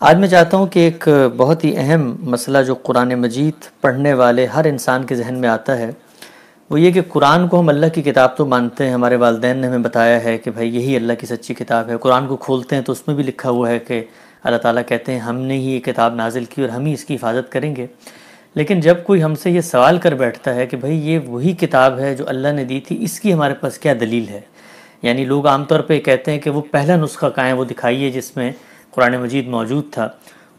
آج میں چاہتا ہوں کہ ایک بہت ہی اہم مسئلہ جو قرآن مجید پڑھنے والے ہر انسان کے ذہن میں آتا ہے وہ یہ کہ قرآن کو ہم اللہ کی کتاب تو مانتے ہیں، ہمارے والدین نے ہمیں بتایا ہے کہ بھائی یہی اللہ کی سچی کتاب ہے۔ قرآن کو کھولتے ہیں تو اس میں بھی لکھا ہوا ہے کہ اللہ تعالیٰ کہتے ہیں ہم نے ہی یہ کتاب نازل کی اور ہم ہی اس کی حفاظت کریں گے۔ لیکن جب کوئی ہم سے یہ سوال کر بیٹھتا ہے کہ بھائی یہ وہی کتاب ہے جو اللہ نے دی تھی، اس کی ہمارے پاس کیا دلیل ہے؟ یعنی لوگ عام طور پہ کہتے ہیں کہ وہ پہلا نسخہ کہاں ہے، وہ دکھائیے جس میں قرآن مجید موجود تھا۔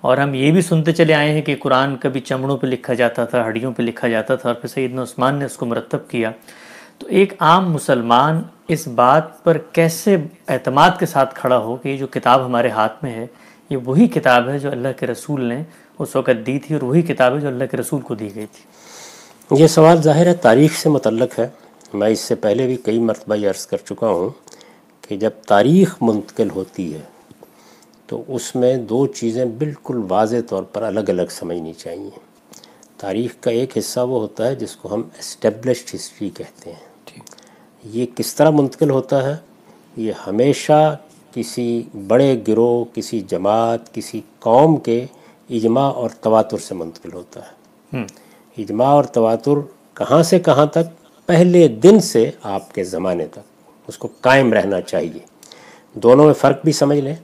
اور ہم یہ بھی سنتے چلے آئے ہیں کہ قرآن کبھی چمڑوں پہ لکھا جاتا تھا، ہڈیوں پہ لکھا جاتا تھا، اور پھر سیدنا عثمان نے اس کو مرتب کیا۔ تو ایک عام مسلمان اس بات پر کیسے اعتماد کے ساتھ کھڑا ہو کہ یہ جو کتاب ہمارے ہاتھ میں ہے یہ وہی کتاب ہے جو اللہ کے رسول نے اس وقت دی تھی، اور وہی کتاب ہے جو اللہ کے رسول کو دی گئی تھی؟ یہ سوال ظاہر ہے تاریخ سے متعلق ہے۔ میں اس سے پہلے بھی کئی مرتبہ یہ عرض کر چکا ہوں کہ جب تاریخ منتقل ہوتی ہے تو اس میں دو چیزیں بالکل واضح طور پر الگ الگ سمجھنی چاہیے۔ تاریخ کا ایک حصہ وہ ہوتا ہے جس کو ہم اسٹیبلشڈ ہسٹری کہتے ہیں۔ یہ کس طرح منتقل ہوتا ہے؟ یہ ہمیشہ کسی بڑے گروہ، کسی جماعت، کسی قوم کے اجماع اور تواتر سے منتقل ہوتا ہے۔ اجماع اور تواتر کہاں سے کہاں تک؟ پہلے دن سے آپ کے زمانے تک اس کو قائم رہنا چاہیے۔ دونوں میں فرق بھی سمجھ لیں،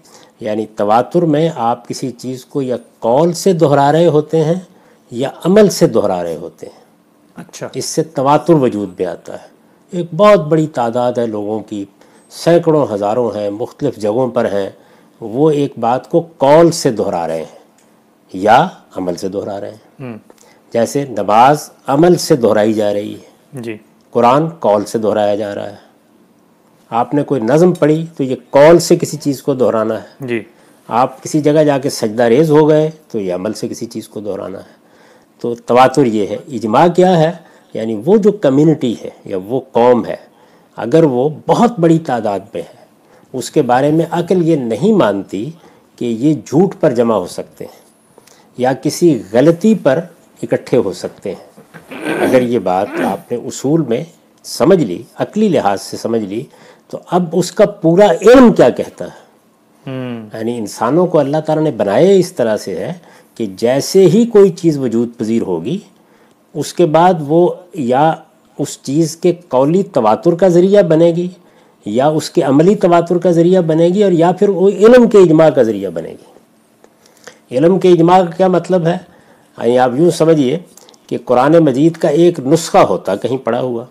یعنی تواتر میں آپ کسی چیز کو یا قول سے دہرا رہے ہوتے ہیں یا عمل سے دہرا رہے ہوتے ہیں۔ اچھا، اس سے تواتر وجود میں آتا ہے۔ ایک بہت بڑی تعداد ہے لوگوں کی، سینکڑوں ہزاروں ہیں، مختلف جگہوں پر ہیں، وہ ایک بات کو قول سے دہرا رہے ہیں یا عمل سے دہرا رہے ہیں۔ جیسے نماز عمل سے دہرائی جا رہی ہے، جی، قرآن قول سے دہرایا جا رہا ہے۔ آپ نے کوئی نظم پڑھی تو یہ قول سے کسی چیز کو دہرانا ہے۔ جی، آپ کسی جگہ جا کے سجدہ ریز ہو گئے تو یہ عمل سے کسی چیز کو دہرانا ہے۔ تو تواتر یہ ہے۔ اجماع کیا ہے؟ یعنی وہ جو کمیونٹی ہے یا وہ قوم ہے، اگر وہ بہت بڑی تعداد میں ہے، اس کے بارے میں عقل یہ نہیں مانتی کہ یہ جھوٹ پر جمع ہو سکتے ہیں یا کسی غلطی پر اکٹھے ہو سکتے ہیں، اگر یہ بات آپ نے اصول میں سمجھ لی، عقلی لحاظ سے سمجھ لی، تو اب اس کا پورا علم کیا کہتا ہے؟ یعنی انسانوں کو اللہ تعالیٰ نے بنایا اس طرح سے ہے کہ جیسے ہی کوئی چیز وجود پذیر ہوگی اس کے بعد وہ یا اس چیز کے قولی تواتر کا ذریعہ بنے گی یا اس کے عملی تواتر کا ذریعہ بنے گی، اور یا پھر وہ علم کے اجماع کا ذریعہ بنے گی۔ علم کے اجماع کا کیا مطلب ہے؟ آپ یوں سمجھیے کہ قرآن مجید کا ایک نسخہ ہوتا کہیں پڑا ہوا،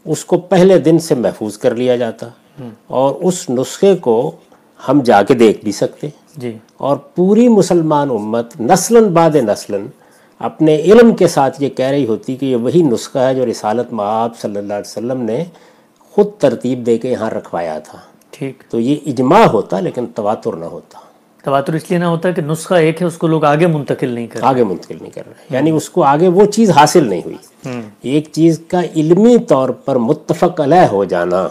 اس کو پہلے دن سے محفوظ کر لیا جاتا، اور اس نسخے کو ہم جا کے دیکھ بھی سکتے، جی، اور پوری مسلمان امت نسلاً بعد نسلاً اپنے علم کے ساتھ یہ کہہ رہی ہوتی کہ یہ وہی نسخہ ہے جو رسالت مآب صلی اللہ علیہ وسلم نے خود ترتیب دے کے یہاں رکھوایا تھا۔ ٹھیک۔ تو یہ اجماع ہوتا لیکن تواتر نہ ہوتا۔ تواتر اس لیے نہ ہوتا کہ نسخہ ایک ہے، اس کو لوگ آگے منتقل نہیں کرتے۔ آگے منتقل نہیں کر رہے، یعنی اس کو آگے وہ چیز حاصل نہیں ہوئی۔ ایک چیز کا علمی طور پر متفق علیہ ہو جانا،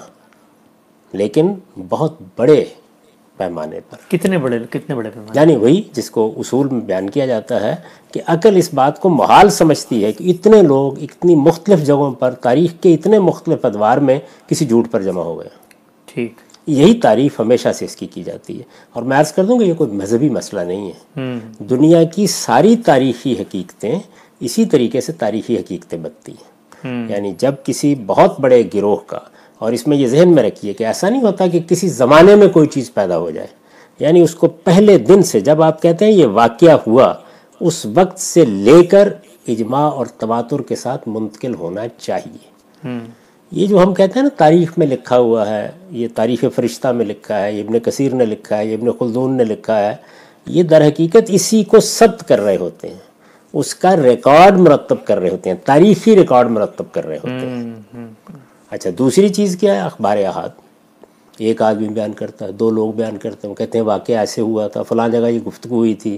لیکن بہت بڑے پیمانے پر۔ کتنے بڑے پیمانے؟ یعنی وہی جس کو اصول میں بیان کیا جاتا ہے کہ عقل اس بات کو محال سمجھتی ہے کہ اتنے لوگ اتنی مختلف جگہوں پر تاریخ کے اتنے مختلف ادوار میں کسی جھوٹ پر جمع ہو گئے۔ ٹھیک۔ یہی تعریف ہمیشہ سے اس کی جاتی ہے، اور میں عرض کر دوں کہ یہ کوئی مذہبی مسئلہ نہیں ہے۔ دنیا کی ساری تاریخی حقیقتیں اسی طریقے سے تاریخی حقیقتیں بنتی ہیں۔ یعنی جب کسی بہت بڑے گروہ کا، اور اس میں یہ ذہن میں رکھیے کہ ایسا نہیں ہوتا کہ کسی زمانے میں کوئی چیز پیدا ہو جائے، یعنی اس کو پہلے دن سے، جب آپ کہتے ہیں یہ واقعہ ہوا، اس وقت سے لے کر اجماع اور تواتر کے ساتھ منتقل ہونا چاہیے۔ یہ جو ہم کہتے ہیں نا تاریخ میں لکھا ہوا ہے، یہ تاریخ فرشتہ میں لکھا ہے، یہ ابن کثیر نے لکھا ہے، یہ ابن خلدون نے لکھا ہے، یہ در حقیقت اسی کو ثبت کر رہے ہوتے ہیں، اس کا ریکارڈ مرتب کر رہے ہوتے ہیں، تاریخی ریکارڈ مرتب کر رہے ہوتے ہیں۔ اچھا، دوسری چیز کیا ہے؟ اخبار احاد۔ ایک آدمی بیان کرتا ہے، دو لوگ بیان کرتے ہیں، کہتے ہیں واقعہ ایسے ہوا تھا، فلاں جگہ یہ گفتگو ہوئی تھی،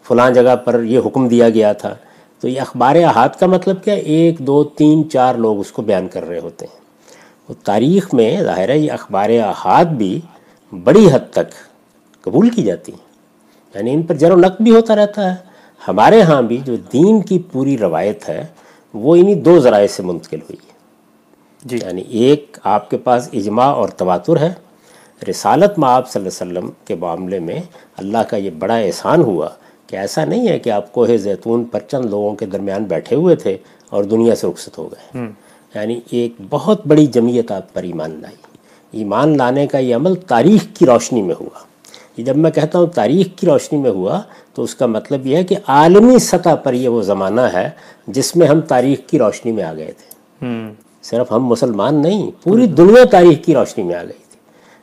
فلاں جگہ پر یہ حکم دیا گیا تھا۔ تو یہ اخبار احاد کا مطلب کیا ہے؟ ایک، دو، تین، چار لوگ اس کو بیان کر رہے ہوتے ہیں۔ تاریخ میں ظاہر ہے یہ اخبار احاد بھی بڑی حد تک قبول کی جاتی ہیں، یعنی ان پر جر و نقد بھی ہوتا رہتا ہے۔ ہمارے ہاں بھی جو دین کی پوری روایت ہے وہ انہی دو ذرائع سے منتقل ہوئی ہے۔ جی، یعنی ایک آپ کے پاس اجماع اور تواتر ہے، رسالت میں آپ صلی اللہ علیہ وسلم کے معاملے میں اللہ کا یہ بڑا احسان ہوا کہ ایسا نہیں ہے کہ آپ کوہ زیتون پر چند لوگوں کے درمیان بیٹھے ہوئے تھے اور دنیا سے رخصت ہو گئے. یعنی ایک بہت بڑی جمعیت آپ پر ایمان لائی. ایمان لانے کا یہ عمل تاریخ کی روشنی میں ہوا. یہ جب میں کہتا ہوں تاریخ کی روشنی میں ہوا تو اس کا مطلب یہ ہے کہ عالمی سطح پر یہ وہ زمانہ ہے جس میں ہم تاریخ کی روشنی میں آ گئے تھے. صرف ہم مسلمان نہیں، پوری دنیا تاریخ کی روشنی میں آ گئی تھی.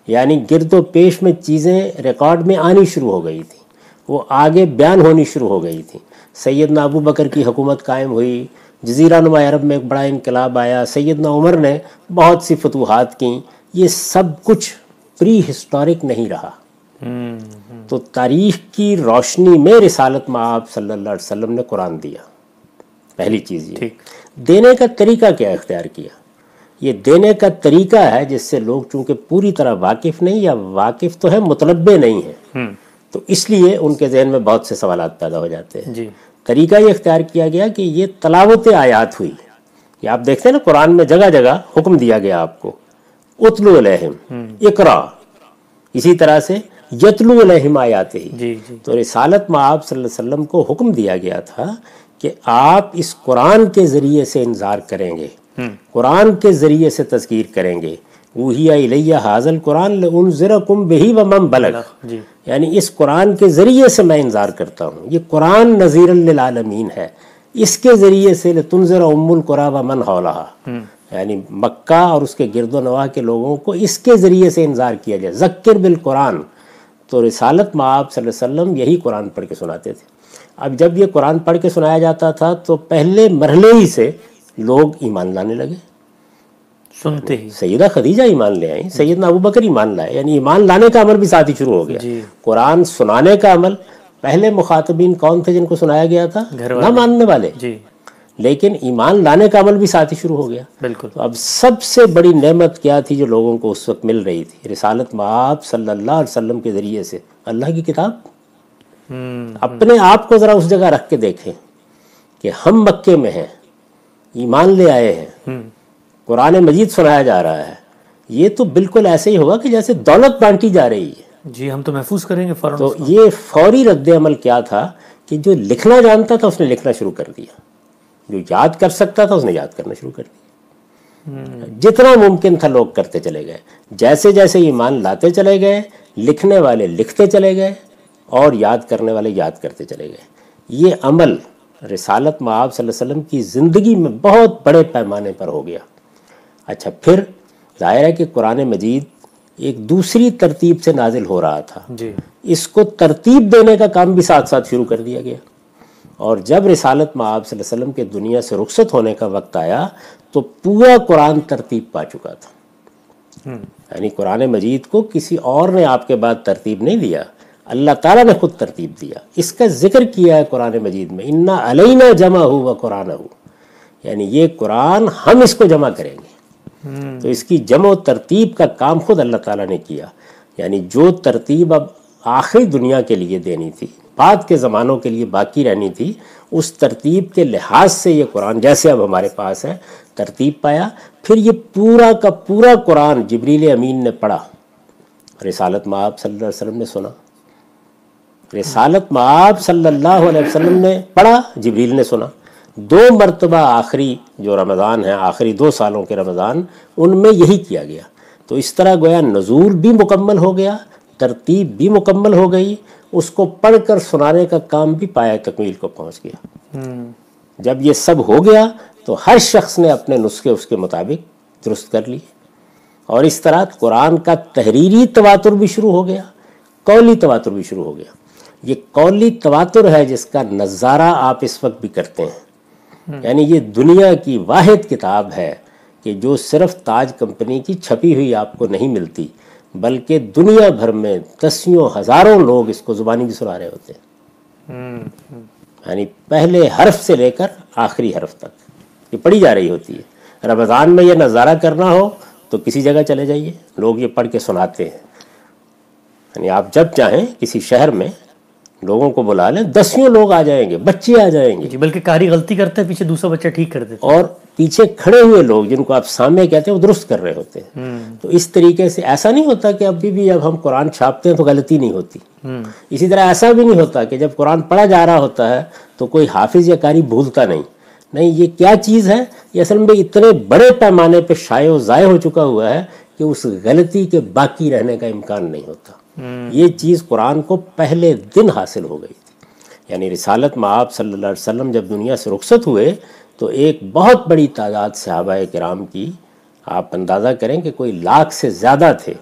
یعنی گرد و پیش میں چیزیں ریکارڈ میں آنی شروع ہو گئی تھیں، وہ آگے بیان ہونی شروع ہو گئی تھیں. سیدنا ابو بکر کی حکومت قائم ہوئی، جزیرہ نما عرب میں ایک بڑا انقلاب آیا، سیدنا عمر نے بہت سی فتوحات کیں. یہ سب کچھ پری ہسٹورک نہیں رہا. تو تاریخ کی روشنی میں رسالت میں آپ صلی اللہ علیہ وسلم نے قرآن دیا. پہلی چیز یہ دینے کا طریقہ کیا اختیار کیا. یہ دینے کا طریقہ ہے جس سے لوگ چونکہ پوری طرح واقف نہیں یا واقف تو ہے متنبع نہیں ہیں، تو اس لیے ان کے ذہن میں بہت سے سوالات پیدا ہو جاتے ہیں. طریقہ یہ اختیار کیا گیا کہ یہ تلاوت آیات ہوئی. یہ آپ دیکھتے ہیں نا قرآن میں جگہ جگہ حکم دیا گیا آپ کو اتلو علیہم، اقرا. اسی طرح سے یتلو علیہم آیاتہ. تو رسالت میں آپ صلی اللہ علیہ وسلم کو حکم دیا گیا تھا کہ آپ اس قرآن کے ذریعے سے انذار کریں گے، قرآن کے ذریعے سے تذکیر کریں گے. اوحی الیہ ھذا القرآن لانذرکم بہ ومن بلغ. یعنی اس قرآن کے ذریعے سے میں انذار کرتا ہوں. یہ قرآن نذیر للعالمین ہے. اس کے ذریعے سے لتنذر ام القری ومن حولھا، یعنی مکہ اور اس کے گرد و نواح کے لوگوں کو اس کے ذریعے سے انذار کیا جائے. ذکر بالقرآن. تو رسالت میں آپ صلی اللہ علیہ وسلم یہی قرآن پڑھ کے سناتے تھے. اب جب یہ قرآن پڑھ کے سنایا جاتا تھا تو پہلے مرحلے ہی سے لوگ ایمان لانے لگے. سنتے ہی سیدہ خدیجہ ایمان لے آئیں، سیدنا ابو بکر ایمان لائے. یعنی ایمان لانے کا عمل بھی ساتھ ہی شروع ہو گیا. قرآن سنانے کا عمل، پہلے مخاطبین کون تھے جن کو سنایا گیا تھا؟ نہ ماننے والے. لیکن ایمان لانے کا عمل بھی ساتھ ہی شروع ہو گیا. بالکل. تو اب سب سے بڑی نعمت کیا تھی جو لوگوں کو اس وقت مل رہی تھی؟ رسالت مآب صلی اللہ علیہ وسلم کے ذریعے سے اللہ کی کتاب. اپنے آپ کو ذرا اس جگہ رکھ کے دیکھیں کہ ہم مکے میں ہیں، ایمان لے آئے ہیں، قرآن مجید سنایا جا رہا ہے. یہ تو بالکل ایسے ہی ہوگا کہ جیسے دولت بانٹی جا رہی ہے. جی ہم تو محفوظ کریں گے فوراً. تو یہ فوری رد عمل کیا تھا کہ جو لکھنا جانتا تھا اس نے لکھنا شروع کر دیا، جو یاد کر سکتا تھا اس نے یاد کرنا شروع کر دیا. جتنا ممکن تھا لوگ کرتے چلے گئے. جیسے جیسے ایمان لاتے چلے گئے، لکھنے والے لکھتے چلے گئے اور یاد کرنے والے یاد کرتے چلے گئے. یہ عمل رسالت مآب صلی اللہ علیہ وسلم کی زندگی میں بہت بڑے پیمانے پر ہو گیا. اچھا پھر ظاہر ہے کہ قرآن مجید ایک دوسری ترتیب سے نازل ہو رہا تھا. اس کو ترتیب دینے کا کام بھی ساتھ ساتھ شروع کر دیا گیا. اور جب رسالت مآب صلی اللہ علیہ وسلم کے دنیا سے رخصت ہونے کا وقت آیا تو پورا قرآن ترتیب پا چکا تھا. یعنی قرآن مجید کو کسی اور نے آپ کے بعد ترتیب نہیں دیا، اللہ تعالیٰ نے خود ترتیب دیا. اس کا ذکر کیا ہے قرآن مجید میں، انا علینا جمعہ و قرآنہ. یعنی یہ قرآن ہم اس کو جمع کریں گے. تو اس کی جمع و ترتیب کا کام خود اللہ تعالیٰ نے کیا. یعنی جو ترتیب اب آخری دنیا کے لیے دینی تھی، بعد کے زمانوں کے لیے باقی رہنی تھی، اس ترتیب کے لحاظ سے یہ قرآن جیسے اب ہمارے پاس ہے ترتیب پایا. پھر یہ پورا کا پورا قرآن جبریل امین نے پڑھا، رسالت مآب صلی اللہ علیہ وسلم نے سنا. رسالت مآب صلی اللہ علیہ وسلم نے پڑھا، جبریل نے سنا. 2 مرتبہ آخری جو رمضان ہے، آخری 2 سالوں کے رمضان، ان میں یہی کیا گیا. تو اس طرح گویا نزول بھی مکمل ہو گیا، ترتیب بھی مکمل ہو گئی، اس کو پڑھ کر سنانے کا کام بھی پایہ تکمیل کو پہنچ گیا. جب یہ سب ہو گیا تو ہر شخص نے اپنے نسخے اس کے مطابق درست کر لیے. اور اس طرح قرآن کا تحریری تواتر بھی شروع ہو گیا، قولی تواتر بھی شروع ہو گیا. یہ قولی تواتر ہے جس کا نظارہ آپ اس وقت بھی کرتے ہیں. یعنی یہ دنیا کی واحد کتاب ہے کہ جو صرف تاج کمپنی کی چھپی ہوئی آپ کو نہیں ملتی، بلکہ دنیا بھر میں 10 ہزاروں لوگ اس کو زبانی بھی سنا رہے ہوتے ہیں. یعنی پہلے حرف سے لے کر آخری حرف تک یہ پڑھی جا رہی ہوتی ہے. رمضان میں یہ نظارہ کرنا ہو تو کسی جگہ چلے جائیے، لوگ یہ پڑھ کے سناتے ہیں. یعنی آپ جب چاہیں کسی شہر میں لوگوں کو بلا لیں، 10 لوگ آ جائیں گے، بچے آ جائیں گے. بلکہ قاری غلطی کرتا ہے پیچھے دوسرا بچہ ٹھیک کر دیتا ہے. اور پیچھے کھڑے ہوئے لوگ جن کو آپ سامنے کہتے ہیں وہ درست کر رہے ہوتے ہیں. تو اس طریقے سے ایسا نہیں ہوتا کہ ابھی بھی جب ہم قرآن چھاپتے ہیں تو غلطی نہیں ہوتی. اسی طرح ایسا بھی نہیں ہوتا کہ جب قرآن پڑھا جا رہا ہوتا ہے تو کوئی حافظ یا قاری بھولتا نہیں. یہ کیا چیز ہے؟ یہ اصل میں اتنے بڑے پیمانے پہ شائع و ضائع ہو چکا ہوا ہے کہ اس غلطی کے باقی رہنے کا امکان نہیں ہوتا. یہ چیز قرآن کو پہلے دن حاصل ہو گئی تھی. یعنی رسالت مآب صلی اللہ علیہ وسلم جب دنیا سے رخصت ہوئے تو ایک بہت بڑی تعداد صحابہ کرام کی، آپ اندازہ کریں کہ کوئی 1,00,000 سے زیادہ تھے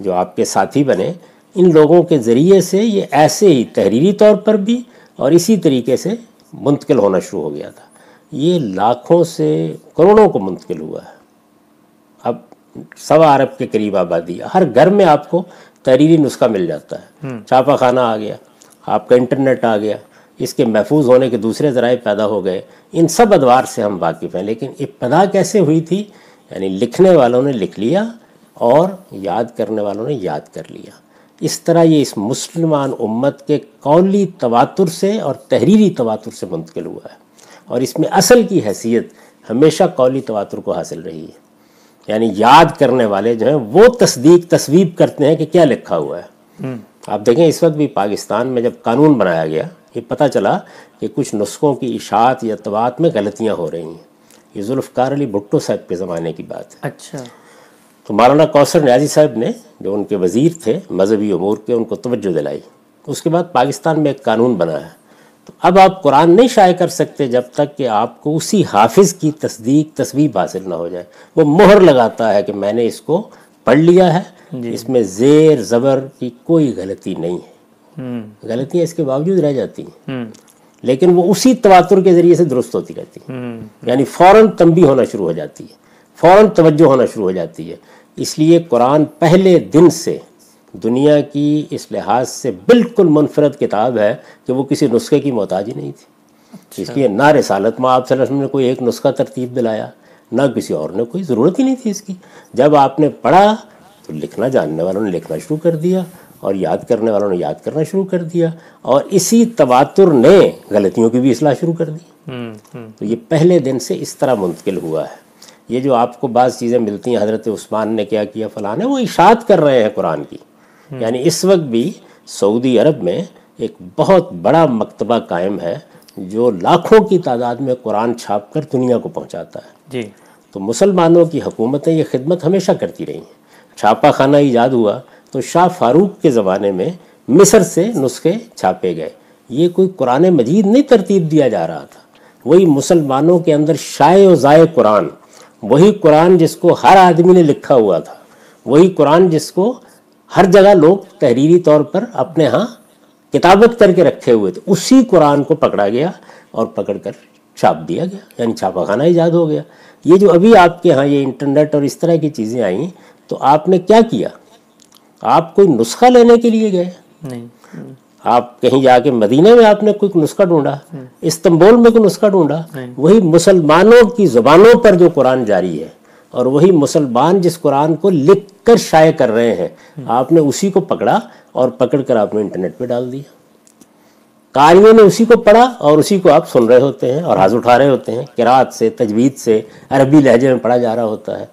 جو آپ کے ساتھی بنے. ان لوگوں کے ذریعے سے یہ ایسے ہی تحریری طور پر بھی اور اسی طریقے سے منتقل ہونا شروع ہو گیا تھا. یہ لاکھوں سے کروڑوں کو منتقل ہوا ہے. اب 1.25 ارب کے قریب آبادی ہے. ہر گھر میں آپ کو تحریری نسخہ مل جاتا ہے. چھاپا خانہ آ گیا، آپ کا انٹرنیٹ آ گیا، اس کے محفوظ ہونے کے دوسرے ذرائع پیدا ہو گئے. ان سب ادوار سے ہم واقف ہیں. لیکن ابتدا کیسے ہوئی تھی؟ یعنی لکھنے والوں نے لکھ لیا اور یاد کرنے والوں نے یاد کر لیا. اس طرح یہ اس مسلمان امت کے قولی تواتر سے اور تحریری تواتر سے منتقل ہوا ہے. اور اس میں اصل کی حیثیت ہمیشہ قولی تواتر کو حاصل رہی ہے. یعنی یاد کرنے والے جو ہیں وہ تصویب کرتے ہیں کہ کیا لکھا ہوا ہے. آپ دیکھیں اس وقت بھی پاکستان میں جب قانون بنایا گیا یہ پتہ چلا کہ کچھ نسخوں کی اشاعت یا طباعت میں غلطیاں ہو رہی ہیں. یہ ذوالفقار علی بھٹو صاحب کے زمانے کی بات ہے. اچھا. تو مولانا کوثر نیازی صاحب نے جو ان کے وزیر تھے مذہبی امور کے، ان کو توجہ دلائی. اس کے بعد پاکستان میں ایک قانون بنا ہے. تو اب آپ قرآن نہیں شائع کر سکتے جب تک کہ آپ کو اسی حافظ کی تصویب حاصل نہ ہو جائے. وہ مہر لگاتا ہے کہ میں نے اس کو پڑھ لیا ہے، اس میں زیر زبر کی کوئی غلطی نہیں ہے. غلطیاں اس کے باوجود رہ جاتی ہیں لیکن وہ اسی تواتر کے ذریعے سے درست ہوتی رہتی ہیں. یعنی فوراً تنبیہ ہونا شروع ہو جاتی ہے، فوراً توجہ ہونا شروع ہو جاتی ہے. اس لیے قرآن پہلے دن سے دنیا کی اس لحاظ سے بالکل منفرد کتاب ہے کہ وہ کسی نسخے کی محتاج ہی نہیں تھی. اس لیے نہ رسالت مآب صلی اللہ علیہ وسلم نے کوئی ایک نسخہ ترتیب دلایا، نہ کسی اور نے، کوئی ضرورت ہی نہیں تھی اس کی. جب آپ نے پڑھا تو لکھنا جاننے والوں نے لکھنا شروع کر دیا اور یاد کرنے والوں نے یاد کرنا شروع کر دیا، اور اسی تواتر نے غلطیوں کی بھی اصلاح شروع کر دی. تو یہ پہلے دن سے اس طرح منتقل ہوا ہے. یہ جو آپ کو بعض چیزیں ملتی ہیں حضرت عثمان نے کیا کیا فلاں ہے، وہ اشاعت کر رہے ہیں قرآن کی. یعنی اس وقت بھی سعودی عرب میں ایک بہت بڑا مکتبہ قائم ہے جو لاکھوں کی تعداد میں قرآن چھاپ کر دنیا کو پہنچاتا ہے. جی. تو مسلمانوں کی حکومتیں یہ خدمت ہمیشہ کرتی رہی ہیں. چھاپا خانہ ایجاد ہوا تو شاہ فاروق کے زمانے میں مصر سے نسخے چھاپے گئے. یہ کوئی قرآن مجید نہیں ترتیب دیا جا رہا تھا، وہی مسلمانوں کے اندر شائع و ضائع قرآن، وہی قرآن جس کو ہر آدمی نے لکھا ہوا تھا، وہی قرآن جس کو ہر جگہ لوگ تحریری طور پر اپنے ہاں کتابت کر کے رکھے ہوئے تھے، اسی قرآن کو پکڑا گیا اور پکڑ کر چھاپ دیا گیا. یعنی چھاپا خانہ ایجاد ہو گیا. یہ جو ابھی آپ کے ہاں یہ انٹرنیٹ اور اس طرح کی چیزیں آئیں تو آپ نے کیا کیا؟ آپ کوئی نسخہ لینے کے لیے گئے نہیں. آپ کہیں جا کے مدینہ میں آپ نے کوئی نسخہ ڈھونڈا، استنبول میں کوئی نسخہ ڈھونڈا؟ وہی مسلمانوں کی زبانوں پر جو قرآن جاری ہے اور وہی مسلمان جس قرآن کو لکھ کر شائع کر رہے ہیں، آپ نے اسی کو پکڑا اور پکڑ کر آپ نے انٹرنیٹ پہ ڈال دیا. قاریوں نے اسی کو پڑھا اور اسی کو آپ سن رہے ہوتے ہیں اور حاضر اٹھا رہے ہوتے ہیں. قرات سے، تجوید سے، عربی لہجے میں پڑھا جا رہا ہوتا ہے.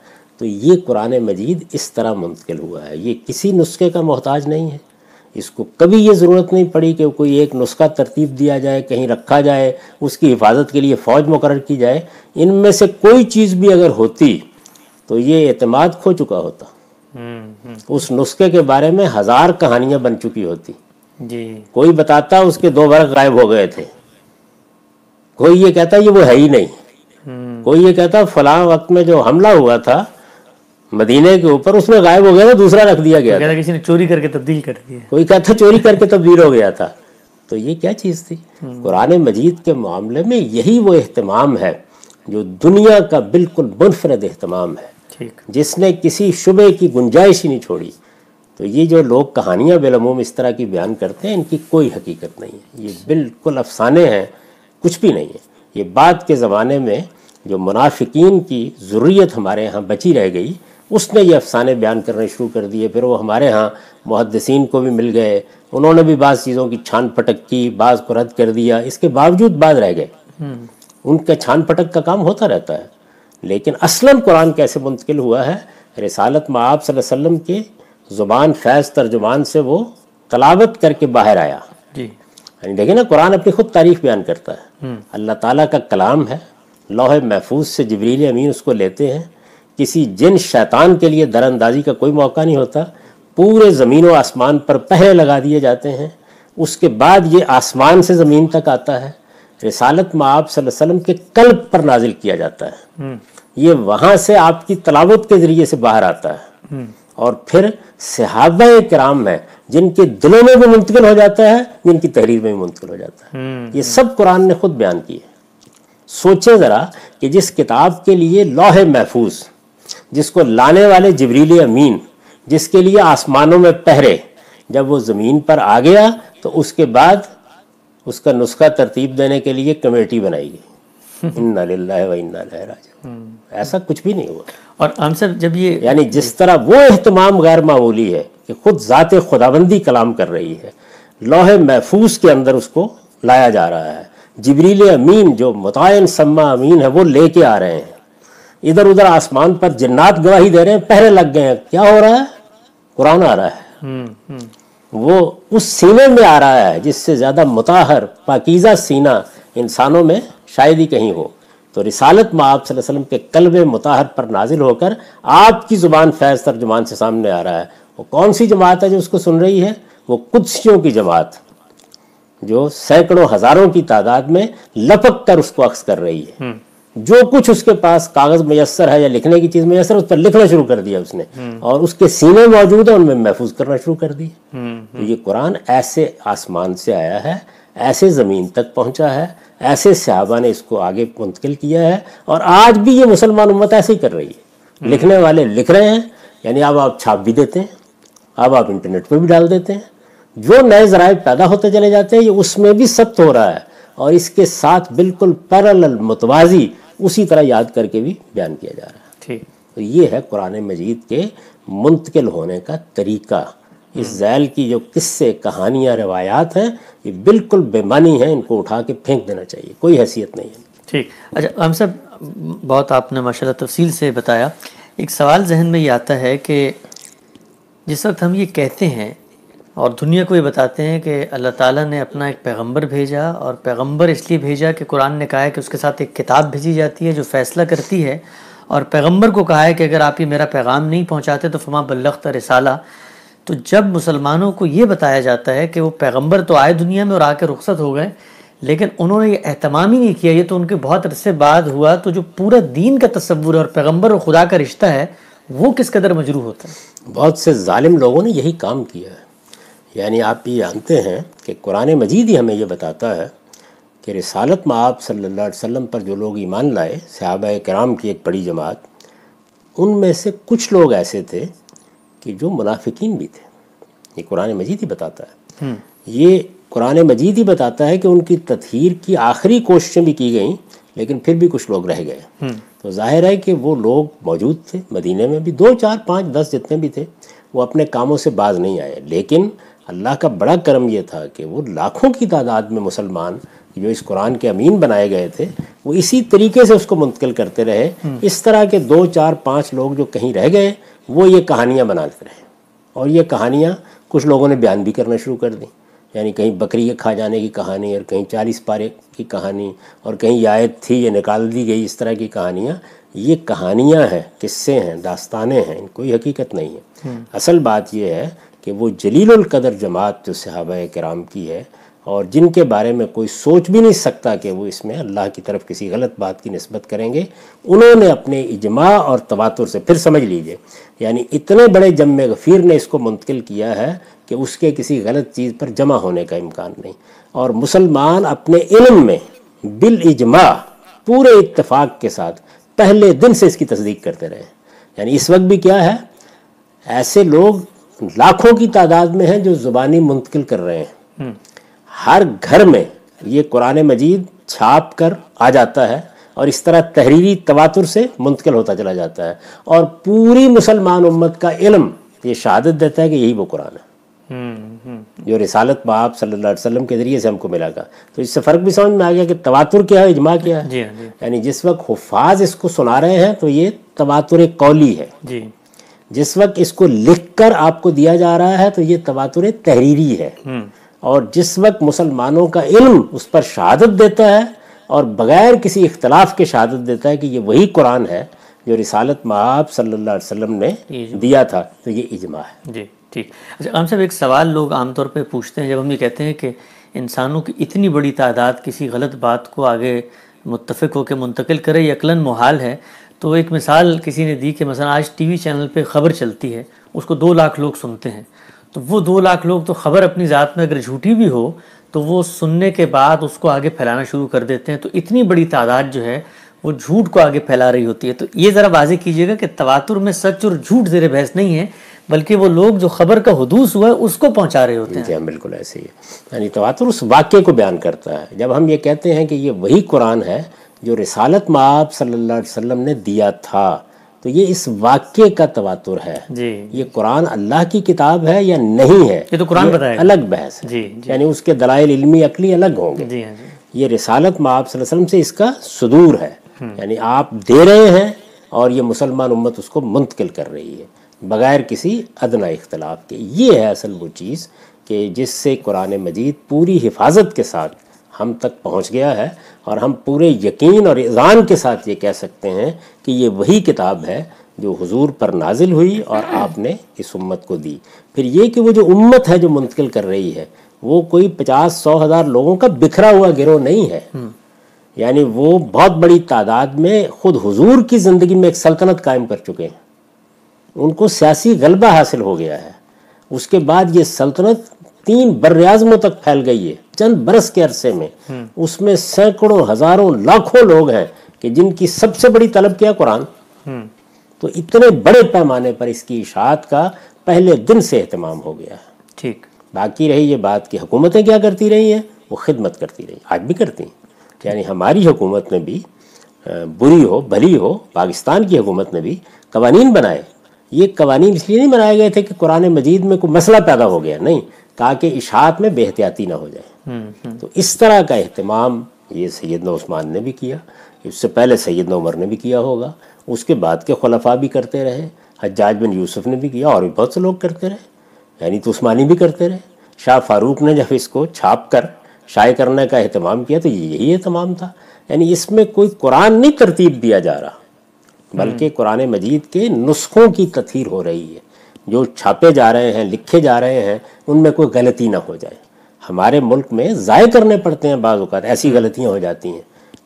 تو یہ قرآن مجید اس طرح منتقل ہوا ہے. یہ کسی نسخے کا محتاج نہیں ہے. اس کو کبھی یہ ضرورت نہیں پڑی کہ کوئی ایک نسخہ ترتیب دیا جائے، کہیں رکھا جائے، اس کی حفاظت کے لیے فوج مقرر کی جائے. ان میں سے کوئی چیز بھی اگر ہوتی تو یہ اعتماد کھو چکا ہوتا. اس نسخے کے بارے میں 1000 کہانیاں بن چکی ہوتی. جی. کوئی بتاتا اس کے 2 برق غائب ہو گئے تھے، کوئی یہ کہتا یہ وہ ہے ہی نہیں، کوئی یہ کہتا فلاں وقت میں جو حملہ ہوا تھا مدینے کے اوپر اس میں غائب ہو گیا تھا، دوسرا رکھ دیا گیا تھا، کسی نے چوری کر کے تبدیل کر دیا، کوئی کہتا چوری کر کے تبدیل ہو گیا تھا. تو یہ کیا چیز تھی؟ قرآن مجید کے معاملے میں یہی وہ اہتمام ہے جو دنیا کا بالکل منفرد اہتمام ہے، جس نے کسی شبے کی گنجائش ہی نہیں چھوڑی. تو یہ جو لوگ کہانیاں بالعموم اس طرح کی بیان کرتے ہیں ان کی کوئی حقیقت نہیں ہے. یہ بالکل افسانے ہیں، کچھ بھی نہیں ہے. یہ بعد کے زمانے میں جو منافقین کی ذریت ہمارے ہاں بچی رہ گئی اس نے یہ افسانے بیان کرنے شروع کر دیے. پھر وہ ہمارے ہاں محدثین کو بھی مل گئے، انہوں نے بھی بعض چیزوں کی چھان پھٹک کی، بعض کو رد کر دیا. اس کے باوجود بعض رہ گئے. ان کا چھان پھٹک کا کام ہوتا رہتا ہے. لیکن اصلاً قرآن کیسے منتقل ہوا ہے؟ رسالت میں آپ صلی اللہ علیہ وسلم کے زبان فیض ترجمان سے وہ تلاوت کر کے باہر آیا. جی یعنی دیکھیں نا، قرآن اپنی خود تعریف بیان کرتا ہے. اللہ تعالیٰ کا کلام ہے، لوح محفوظ سے جبریل امین اس کو لیتے ہیں. کسی جن شیطان کے لیے در اندازی کا کوئی موقع نہیں ہوتا. پورے زمین و آسمان پر پہرے لگا دیے جاتے ہیں. اس کے بعد یہ آسمان سے زمین تک آتا ہے. رسالت میں آپ صلی اللہ علیہ وسلم کے قلب پر نازل کیا جاتا ہے. یہ وہاں سے آپ کی تلاوت کے ذریعے سے باہر آتا ہے. اور پھر صحابہ کرام ہیں جن کے دلوں میں بھی منتقل ہو جاتا ہے، جن کی تحریر میں بھی منتقل ہو جاتا ہے. یہ سب قرآن نے خود بیان کیے. سوچیں ذرا کہ جس کتاب کے لیے لوح محفوظ، جس کو لانے والے جبریل امین، جس کے لیے آسمانوں میں پہرے، جب وہ زمین پر آ گیا تو اس کے بعد اس کا نسخہ ترتیب دینے کے لیے کمیٹی بنائی گئی. انا للہ و انا الیہ راجعون. ایسا کچھ بھی نہیں ہوا. اور ہم سب جب یہ یعنی جس طرح وہ اہتمام غیر معمولی ہے کہ خود ذات خداوندی کلام کر رہی ہے، لوح محفوظ کے اندر اس کو لایا جا رہا ہے. جبریل امین جو متعین سما امین ہے وہ لے کے آ رہے ہیں. ادھر ادھر آسمان پر جنات گواہی دے رہے ہیں، پہرے لگ گئے ہیں. کیا ہو رہا ہے؟ قرآن آ رہا ہے. وہ اس سینے میں آ رہا ہے جس سے زیادہ مطہر پاکیزہ سینہ انسانوں میں شاید ہی کہیں ہو. تو رسالت میں آپ صلی اللہ علیہ وسلم کے قلب مطہر پر نازل ہو کر آپ کی زبان فیض ترجمان سے سامنے آ رہا ہے. وہ کون سی جماعت ہے جو اس کو سن رہی ہے؟ وہ قدسیوں کی جماعت، جو سینکڑوں ہزاروں کی تعداد میں لپک کر اس کو اخذ کر رہی ہے. جو کچھ اس کے پاس کاغذ میسر ہے یا لکھنے کی چیز میسر، اس پر لکھنا شروع کر دیا اس نے، اور اس کے سینے موجود ہے، ان میں محفوظ کرنا شروع کر دی. تو یہ قرآن ایسے آسمان سے آیا ہے، ایسے زمین تک پہنچا ہے، ایسے صحابہ نے اس کو آگے منتقل کیا ہے، اور آج بھی یہ مسلمان امت ایسے ہی کر رہی ہے. لکھنے والے لکھ رہے ہیں، یعنی اب آپ چھاپ بھی دیتے ہیں، اب آپ انٹرنیٹ پہ بھی ڈال دیتے ہیں. جو نئے ذرائع پیدا ہوتے چلے جاتے ہیں، یہ اس میں بھی ثبت ہو رہا ہے، اور اس کے ساتھ بالکل پیرالل متوازی اسی طرح یاد کر کے بھی بیان کیا جا رہا ہے. ٹھیک. تو یہ ہے قرآن مجید کے منتقل ہونے کا طریقہ. اس ذیل کی جو قصے، کہانیاں، روایات ہیں، یہ بالکل بے معنی ہیں. ان کو اٹھا کے پھینک دینا چاہیے، کوئی حیثیت نہیں ہے. ٹھیک. اچھا ہم سب بہت آپ نے ماشاءاللہ تفصیل سے بتایا. ایک سوال ذہن میں یہ آتا ہے کہ جس وقت ہم یہ کہتے ہیں اور دنیا کو یہ بتاتے ہیں کہ اللہ تعالیٰ نے اپنا ایک پیغمبر بھیجا، اور پیغمبر اس لیے بھیجا کہ قرآن نے کہا ہے کہ اس کے ساتھ ایک کتاب بھیجی جاتی ہے جو فیصلہ کرتی ہے، اور پیغمبر کو کہا ہے کہ اگر آپ یہ میرا پیغام نہیں پہنچاتے تو فما بلغت رسالہ. تو جب مسلمانوں کو یہ بتایا جاتا ہے کہ وہ پیغمبر تو آئے دنیا میں اور آ کے رخصت ہو گئے، لیکن انہوں نے یہ اہتمام ہی نہیں کیا، یہ تو ان کے بہت عرصے بعد ہوا، تو جو پورا دین کا تصور ہے اور پیغمبر اور خدا کا رشتہ ہے وہ کس قدر مجروح ہوتا ہے. بہت سے ظالم لوگوں نے یہی کام کیا ہے. یعنی آپ یہ جانتے ہیں کہ قرآن مجید ہی ہمیں یہ بتاتا ہے کہ رسالت میں آپ صلی اللہ علیہ وسلم پر جو لوگ ایمان لائے، صحابہ کرام کی ایک بڑی جماعت، ان میں سے کچھ لوگ ایسے تھے کہ جو منافقین بھی تھے. یہ قرآن مجید ہی بتاتا ہے. یہ قرآن مجید ہی بتاتا ہے کہ ان کی تطہیر کی آخری کوششیں بھی کی گئیں، لیکن پھر بھی کچھ لوگ رہ گئے. تو ظاہر ہے کہ وہ لوگ موجود تھے مدینے میں بھی، 2 4 5 10 جتنے بھی تھے، وہ اپنے کاموں سے باز نہیں آئے. لیکن اللہ کا بڑا کرم یہ تھا کہ وہ لاکھوں کی تعداد میں مسلمان جو اس قرآن کے امین بنائے گئے تھے، وہ اسی طریقے سے اس کو منتقل کرتے رہے. اس طرح کے 2 4 5 لوگ جو کہیں رہ گئے، وہ یہ کہانیاں بناتے رہے، اور یہ کہانیاں کچھ لوگوں نے بیان بھی کرنا شروع کر دیں. یعنی کہیں بکری کے کھا جانے کی کہانی، اور کہیں 40 پارے کی کہانی، اور کہیں یہ آیت تھی یہ نکال دی گئی. اس طرح کی کہانیاں، یہ کہانیاں ہیں، قصے ہیں، داستانیں ہیں، ان کوئی حقیقت نہیں ہے. اصل بات یہ ہے کہ وہ جلیل القدر جماعت جو صحابہ کرام کی ہے، اور جن کے بارے میں کوئی سوچ بھی نہیں سکتا کہ وہ اس میں اللہ کی طرف کسی غلط بات کی نسبت کریں گے، انہوں نے اپنے اجماع اور تواتر سے، پھر سمجھ لیجئے، یعنی اتنے بڑے جم غفیر نے اس کو منتقل کیا ہے کہ اس کے کسی غلط چیز پر جمع ہونے کا امکان نہیں. اور مسلمان اپنے علم میں بالاجماع پورے اتفاق کے ساتھ پہلے دن سے اس کی تصدیق کرتے رہے. یعنی اس وقت بھی کیا ہے، ایسے لوگ لاکھوں کی تعداد میں ہیں جو زبانی منتقل کر رہے ہیں. ہر گھر میں یہ قرآن مجید چھاپ کر آ جاتا ہے، اور اس طرح تحریری تواتر سے منتقل ہوتا چلا جاتا ہے، اور پوری مسلمان امت کا علم یہ شہادت دیتا ہے کہ یہی وہ قرآن ہے. جو رسالت مآب صلی اللہ علیہ وسلم کے ذریعے سے ہم کو ملا گا. تو اس سے فرق بھی سمجھ میں آ گیا کہ تواتر کیا ہے، اجماع کیا ہے. یعنی جس وقت حفاظ اس کو سنا رہے ہیں تو یہ تواتر قولی ہے. جس وقت اس کو لکھ کر آپ کو دیا جا رہا ہے تو یہ تواتر تحریری ہے. اور جس وقت مسلمانوں کا علم اس پر شہادت دیتا ہے اور بغیر کسی اختلاف کے شہادت دیتا ہے کہ یہ وہی قرآن ہے جو رسالت مآب صلی اللہ علیہ وسلم نے دیا تھا، تو یہ اجماع ہے. جی ٹھیک. اچھا عام صاحب، ایک سوال لوگ عام طور پہ پوچھتے ہیں جب ہم یہ کہتے ہیں کہ انسانوں کی اتنی بڑی تعداد کسی غلط بات کو آگے متفق ہو کے منتقل کرے، یہ عقلاً محال ہے. تو ایک مثال کسی نے دی کہ مثلا آج ٹی وی چینل پہ خبر چلتی ہے، اس کو 2 لاکھ لوگ سنتے ہیں، تو وہ 2 لاکھ لوگ تو خبر اپنی ذات میں اگر جھوٹی بھی ہو تو وہ سننے کے بعد اس کو آگے پھیلانا شروع کر دیتے ہیں. تو اتنی بڑی تعداد جو ہے وہ جھوٹ کو آگے پھیلا رہی ہوتی ہے. تو یہ ذرا واضح کیجئے گا کہ تواتر میں سچ اور جھوٹ زیر بحث نہیں ہے، بلکہ وہ لوگ جو خبر کا حدوث ہوا ہے اس کو پہنچا رہے ہوتے ہیں. جی بالکل ایسے ہی ہے. یعنی تواتر اس واقعے کو بیان کرتا ہے. جب ہم یہ کہتے ہیں کہ یہ وہی قرآن ہے جو رسالت مآب صلی اللہ علیہ وسلم نے دیا تھا، تو یہ اس واقعے کا تواتر ہے. یہ قرآن اللہ کی کتاب ہے یا نہیں ہے، یہ تو قرآن بتائے گا، الگ بحث ہے. یعنی اس کے دلائل علمی عقلی الگ ہوں گے. یہ رسالت مآب صلی اللہ علیہ وسلم سے اس کا صدور ہے. یعنی آپ دے رہے ہیں اور یہ مسلمان امت اس کو منتقل کر رہی ہے بغیر کسی ادنی اختلاف کے. یہ ہے اصل وہ چیز کہ جس سے قرآن مجید پوری حفاظت کے ساتھ ہم تک پہنچ گیا ہے، اور ہم پورے یقین اور اذعان کے ساتھ یہ کہہ سکتے ہیں کہ یہ وہی کتاب ہے جو حضور پر نازل ہوئی اور آپ نے اس امت کو دی. پھر یہ کہ وہ جو امت ہے جو منتقل کر رہی ہے وہ کوئی 50-100 ہزار لوگوں کا بکھرا ہوا گروہ نہیں ہے. یعنی وہ بہت بڑی تعداد میں خود حضور کی زندگی میں ایک سلطنت قائم کر چکے ہیں، ان کو سیاسی غلبہ حاصل ہو گیا ہے. اس کے بعد یہ سلطنت 3 براعظموں تک پھیل گئی ہے چند برس کے عرصے میں. اس میں سینکڑوں ہزاروں لاکھوں لوگ ہیں کہ جن کی سب سے بڑی طلب کیا قرآن. تو اتنے بڑے پیمانے پر اس کی اشاعت کا پہلے دن سے اہتمام ہو گیا ہے. ٹھیک. باقی رہی یہ بات کہ حکومتیں کیا کرتی رہی ہیں، وہ خدمت کرتی رہی، آج بھی کرتی ہیں. یعنی ہماری حکومت نے بھی بری ہو بھلی ہو، پاکستان کی حکومت نے بھی قوانین بنائے. یہ قوانین اس لیے نہیں بنائے گئے تھے کہ قرآن مجید میں کوئی مسئلہ پیدا ہو گیا، نہیں، تاکہ اشاعت میں بے احتیاطی نہ ہو جائے. تو اس طرح کا اہتمام یہ سیدنا عثمان نے بھی کیا، اس سے پہلے سیدنا عمر نے بھی کیا ہوگا، اس کے بعد کے خلفاء بھی کرتے رہے، حجاج بن یوسف نے بھی کیا، اور بھی بہت سے لوگ کرتے رہے. یعنی تو عثمانی بھی کرتے رہے. شاہ فاروق نے جب اس کو چھاپ کر شائع کرنے کا اہتمام کیا تو یہی اہتمام تھا. یعنی اس میں کوئی قرآن نہیں ترتیب دیا جا رہا، بلکہ قرآن مجید کے نسخوں کی تطہیر ہو رہی ہے. جو چھاپے جا رہے ہیں، لکھے جا رہے ہیں، ان میں کوئی غلطی نہ ہو جائے. ہمارے ملک میں ضائع کرنے پڑتے ہیں بعض اوقات، ایسی غلطیاں ہو جاتی ہیں،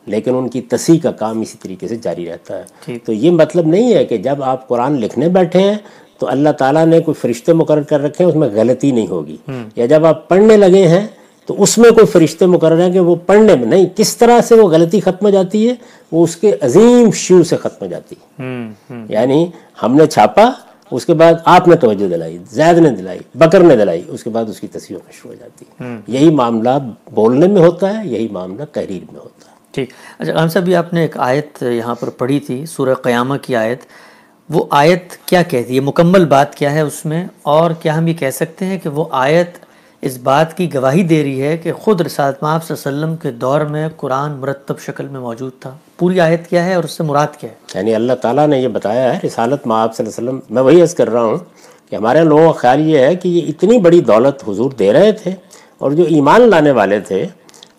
لیکن ان کی تصحیح کا کام اسی طریقے سے جاری رہتا ہے. تو یہ مطلب نہیں ہے کہ جب آپ قرآن لکھنے بیٹھے ہیں تو اللہ تعالیٰ نے کوئی فرشتے مقرر کر رکھے ہیں اس میں غلطی نہیں ہوگی، یا جب آپ پڑھنے لگے ہیں تو اس میں کوئی فرشتے مقرر ہیں کہ وہ پڑھنے میں نہیں. کس طرح سے وہ غلطی ختم ہو جاتی ہے، وہ اس کے عظیم شیو سے ختم ہو جاتی ہے. یعنی ہم نے چھاپا، اس کے بعد آپ نے توجہ دلائی، زید نے دلائی، بکر نے دلائی، اس کے بعد اس کی تصحیح ہونا شروع ہو جاتی ہے. یہی معاملہ بولنے میں ہوتا ہے، یہی معاملہ تحریر میں ہوتا ہے. ٹھیک. اچھا عام صاحب، آپ نے ایک آیت یہاں پر پڑھی تھی، سورہ قیامہ کی آیت. وہ آیت کیا کہتی ہے، مکمل بات کیا ہے اس میں، اور کیا ہم یہ کہہ سکتے ہیں کہ وہ آیت اس بات کی گواہی دے رہی ہے کہ خود رسالت مآب صلی اللہ علیہ وسلم کے دور میں قرآن مرتب شکل میں موجود تھا؟ پوری آیت کیا ہے اور اس سے مراد کیا ہے؟ یعنی اللہ تعالیٰ نے یہ بتایا ہے رسالت مآب صلی اللہ علیہ وسلم. میں وہی عرض کر رہا ہوں کہ ہمارے لوگوں کا خیال یہ ہے کہ یہ اتنی بڑی دولت حضور دے رہے تھے، اور جو ایمان لانے والے تھے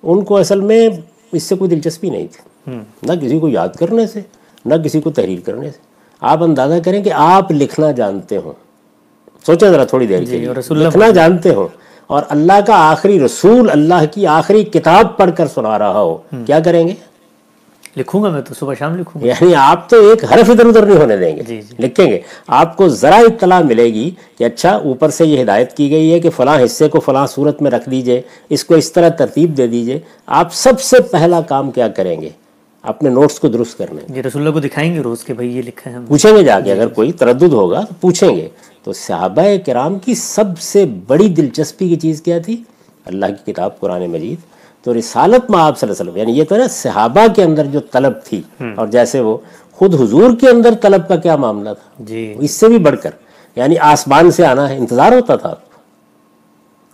ان کو اصل میں اس سے کوئی دلچسپی نہیں تھی، نہ کسی کو یاد کرنے سے، نہ کسی کو تحریر کرنے سے. آپ اندازہ کریں کہ آپ لکھنا جانتے ہوں، سوچیں ذرا تھوڑی دیر کے لیے، لکھنا جانتے ہوں، اور اللہ کا آخری رسول اللہ کی آخری کتاب پڑھ کر سنا رہا ہو، کیا کریں گے؟ لکھوں گا، میں تو صبح شام لکھوں گا. یعنی آپ تو ایک حرف ادھر ادھر نہیں ہونے دیں گے، لکھیں گے. آپ کو ذرا اطلاع ملے گی کہ اچھا اوپر سے یہ ہدایت کی گئی ہے کہ فلاں حصے کو فلاں صورت میں رکھ دیجئے، اس کو اس طرح ترتیب دے دیجئے، آپ سب سے پہلا کام کیا کریں گے؟ اپنے نوٹس کو درست کرنے. یہ رسول اللہ کو دکھائیں گے روز کہ بھائی یہ لکھا ہے، ہم پوچھیں گے جا کے، اگر کوئی تردد ہوگا تو پوچھیں گے. تو صحابہ کرام کی سب سے بڑی دلچسپی کی چیز کیا تھی؟ اللہ کی کتاب قرآن مجید. تو رسالت مآب صلی اللہ علیہ وسلم، یعنی یہ تو نا صحابہ کے اندر جو طلب تھی، اور جیسے وہ خود حضور کے اندر طلب کا کیا معاملہ تھا، اس سے بھی بڑھ کر، یعنی آسمان سے آنا ہے، انتظار ہوتا تھا.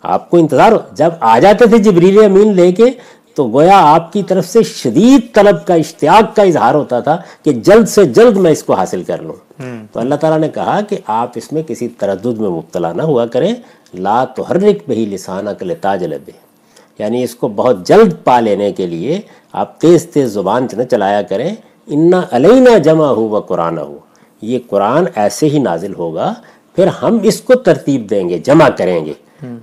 آپ کو انتظار جب آ جاتے تھے جبریل امین لے کے تو گویا آپ کی طرف سے شدید طلب کا اشتیاق کا اظہار ہوتا تھا کہ جلد سے جلد میں اس کو حاصل کر لوں. تو اللہ تعالیٰ نے کہا کہ آپ اس میں کسی تردد میں مبتلا نہ ہوا کریں. لا تحرک بہ لسانک لتعجل بہ، یعنی اس کو بہت جلد پا لینے کے لیے آپ تیز تیز زبان نہ چلایا کریں. انا علینا جمعہ و قرآنہ، یہ قرآن ایسے ہی نازل ہوگا، پھر ہم اس کو ترتیب دیں گے، جمع کریں گے.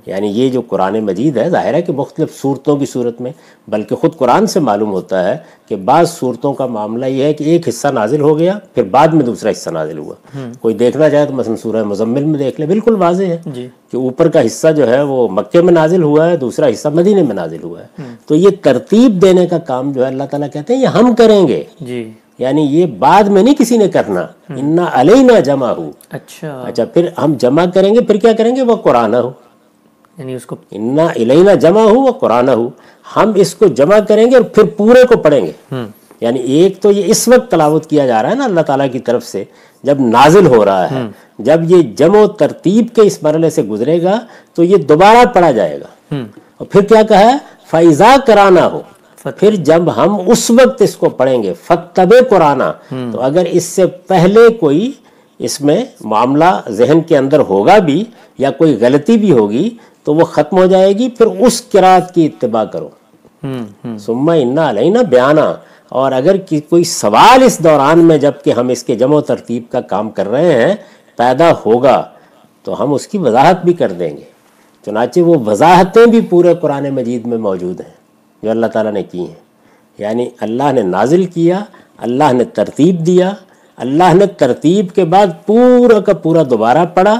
یعنی یہ جو قرآن مجید ہے ظاہر ہے کہ مختلف صورتوں کی صورت میں، بلکہ خود قرآن سے معلوم ہوتا ہے کہ بعض صورتوں کا معاملہ یہ ہے کہ ایک حصہ نازل ہو گیا پھر بعد میں دوسرا حصہ نازل ہوا. کوئی دیکھنا چاہے تو مثلا سورہ مزمل میں دیکھ لے، بالکل واضح ہے کہ اوپر کا حصہ جو ہے وہ مکے میں نازل ہوا ہے، دوسرا حصہ مدینے میں نازل ہوا ہے. تو یہ ترتیب دینے کا کام جو ہے اللہ تعالیٰ کہتے ہیں یہ ہم کریں گے. یعنی یہ بعد میں نہیں کسی نے کرنا. انا علینا جمع ہو، اچھا پھر ہم جمع کریں گے، پھر کیا کریں گے؟ وہ قرآن ہو، یعنی اس کو انا علینا جمع ہو وہ قرآن ہو، ہم اس کو جمع کریں گے اور پھر پورے کو پڑھیں گے. یعنی ایک تو یہ اس وقت تلاوت کیا جا رہا ہے نا اللہ تعالیٰ کی طرف سے جب نازل ہو رہا ہے، جب یہ جمع و ترتیب کے اس مرحلے سے گزرے گا تو یہ دوبارہ پڑھا جائے گا. اور پھر کیا کہا ہے؟ فَإِذَا قَرَأْنَاهُ، پھر جب ہم اس وقت اس کو پڑھیں گے. فَاتَّبِعْ قُرْآنَ، تو اگر اس سے پہلے کوئی اس میں معاملہ ذہن کے اندر ہوگا بھی یا کوئی غلطی بھی ہوگی تو وہ ختم ہو جائے گی، پھر اس قرات کی اتباع کرو. ثم انا علینا بیانہ، اور اگر کوئی سوال اس دوران میں جب کہ ہم اس کے جمع و ترتیب کا کام کر رہے ہیں پیدا ہوگا تو ہم اس کی وضاحت بھی کر دیں گے. چنانچہ وہ وضاحتیں بھی پورے قرآن مجید میں موجود ہیں جو اللہ تعالیٰ نے کی ہیں. یعنی اللہ نے نازل کیا، اللہ نے ترتیب دیا، اللہ نے ترتیب کے بعد پورا کا پورا دوبارہ پڑھا،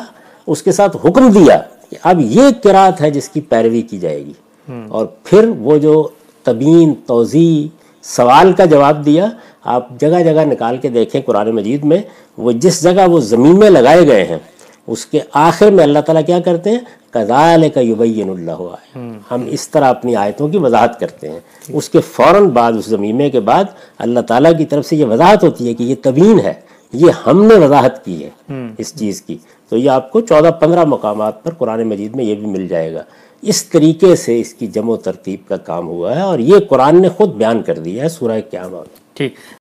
اس کے ساتھ حکم دیا کہ اب یہ قرات ہے جس کی پیروی کی جائے گی. اور پھر وہ جو تبیین، توضیح، سوال کا جواب دیا. آپ جگہ جگہ نکال کے دیکھیں قرآن مجید میں، وہ جس جگہ وہ زمینیں لگائے گئے ہیں اس کے آخر میں اللہ تعالیٰ کیا کرتے ہیں؟ کذالک یبین اللہ آیات، ہم اس طرح اپنی آیتوں کی وضاحت کرتے ہیں. اس کے فوراً بعد اس زمینے کے بعد اللہ تعالیٰ کی طرف سے یہ وضاحت ہوتی ہے کہ یہ تبیین ہے، یہ ہم نے وضاحت کی ہے اس چیز کی. تو یہ آپ کو 14-15 مقامات پر قرآن مجید میں یہ بھی مل جائے گا. اس طریقے سے اس کی جمع و ترتیب کا کام ہوا ہے اور یہ قرآن نے خود بیان کر دیا ہے سورہ قیامہ میں. ٹھیک.